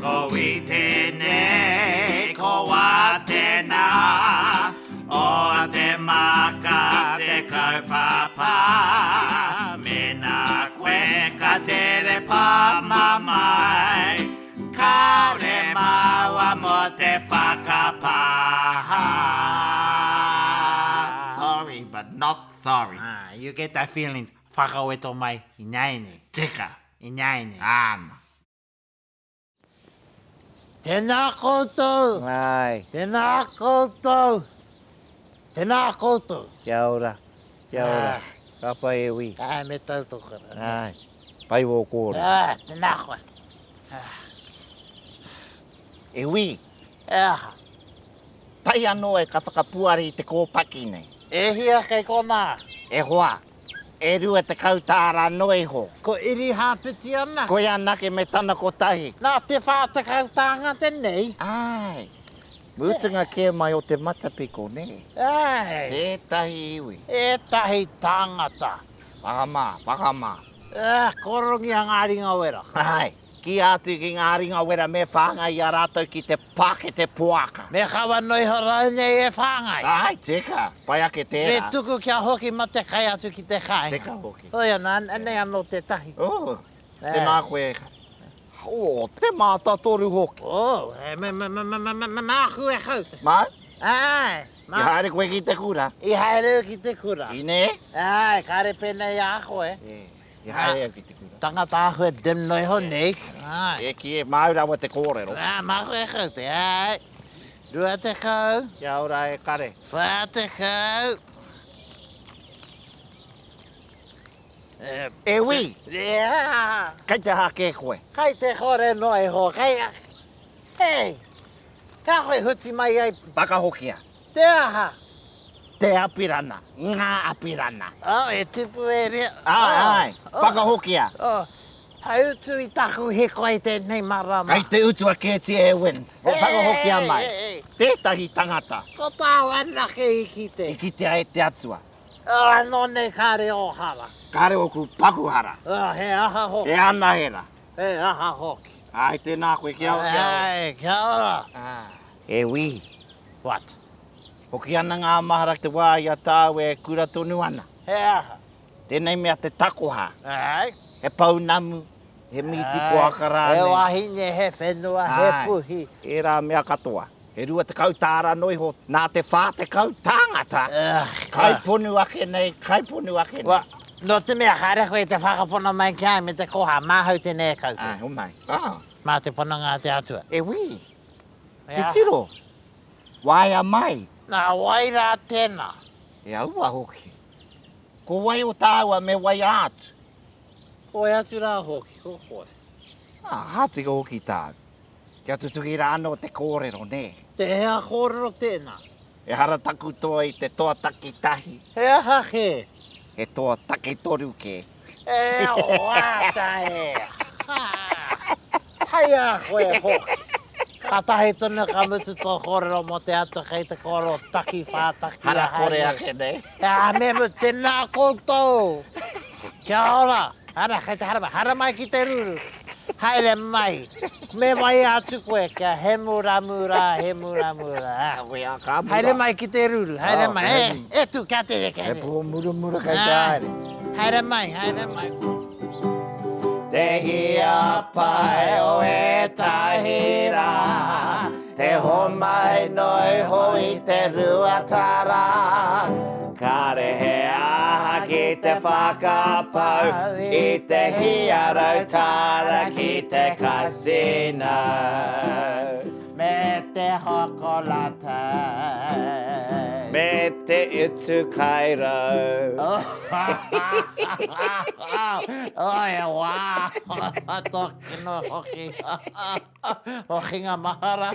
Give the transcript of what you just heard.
Ko witene, ko watena, o te maka te kaupapa. Mena koe ka tere pamamai, kaore maua mo te whakapaha. Sorry, but not sorry. You get that feeling. Whakaweto mai, inaine. Tika. Inaine. Ana. Tēnā koutou. Ai, Tēnā koutou. Tēnā koutou. kia ora. Kia ora. Ka pai e wi. Me tautou kara. Ai, pai wō kōre. Tēnā koe. E wi, Aha. tai anō e ka whakapuari i te kōpaki nei. E hia kei kona. E hoa, e rua te kautāra noi ho. Ko iri hāpiti ana. Koe anake me tana ko tahi. Nā te whātakau tānga tenei. Ai, mutunga ke mai o te matapiko nei. Ai. Tētahi iwi. E tahi tāngata. Whakama. Korongi a ngāri ngā wera. Ai, ki atu ki ngā ringa wera me whanga i a rātou ki te pāke te puaka. Me kawa noi hora nei e whāngai. Ai, teka, pai ake Me tērā. tuku kia hoki ma te kai atu ki te kai. Teka hoki. Oi ana, anei anō te tahi. Oh, tēnā koe. Oh, te māta toru hoki. Māku e kaute. Mai, Ai, i haere koe ki te kura. I haere ki te kura. I ne? Ai, kare pēnei a koe. I haere ki te kura. Tangata a koe dim noi ho nei. Ai. E ki e maura wa te kōrero. Māku e kaute. Ai. Rua te kau. Kia ora e kare. Whā te kau. E wi, Rea. kai te hake koe. Kai te kore noi ho. Kai. Hei. Ka koe huti mai ai. Whakahokia. Te aha. Te apirana. Ngā apirana. E tipu e rea. Ai. Whakahokia. Hau tu I taku he koe tēnei marama. Kai te utua ke te e wins. O whakahokia mai. Tētahi tangata. Ko tāu anake I ki te. I ki te ai te atua. Anō nei kāre o hara. Kare oku pakuhara. He aha hoki. E ana hera. He aha hoki. Ai, tēnā koe kia ora. Ai, kia ora. E wi, What? hoki ana ngā mahara te wā i a tāu e kura tonu ana. He aha. Tēnei mea te takoha. Ai. He paunamu, he miti koakara He nei. wahine, he whenua, he Ai. puhi. E rā mea katoa. He rua te kautāra noi ho, nā te whā te kautāngata. Kai ponu ake nei, kai ponu ake nei. Wa, no te mea kare koe te whakapona mai ki ai me te koha, māhau te nei kautu. Ai, o mai. Mā te pona ngā te atua. E wi, He te aha. tiro. Waia mai. Nā waira tēnā. E aua hoki. Ko wai o tāua me wai atu. Koe atu rā hoki, ko koe. Hāte hoki tāu. Kia tutuki rā anō te kōrero, ne. Te hea kōrero tēnā. E hara taku toa I te toa taki tahi. He aha he. E toa taki toru ke. E wāta e. Hai a koe hoki. Ka tahi tuna ka mutu tō kōrero mo te atu kei te kōrero taki whātaki. Hara kore ake nei. Me mu tēnā koutou. Kia ora. Hara, kei te harama. Hara mai ki te ruru. Haere mai. Me mai atu koe kia he muramura, he muramura. Koe a ka mura. Haere mai ki te ruru. Haere Oh, mai. haere. E tu, kia te reke. E pō mura kai te aere. Haere mai, haere mai. Te hia pai o e tahira. Te homai noi ho I te ruatara. Kare he aha ki te whakapau. I te hia rautara ki te kasino. Me te hokolata. Me te utu kairo. Oi, wā. Toki no hoki. Hoki ngā mahara.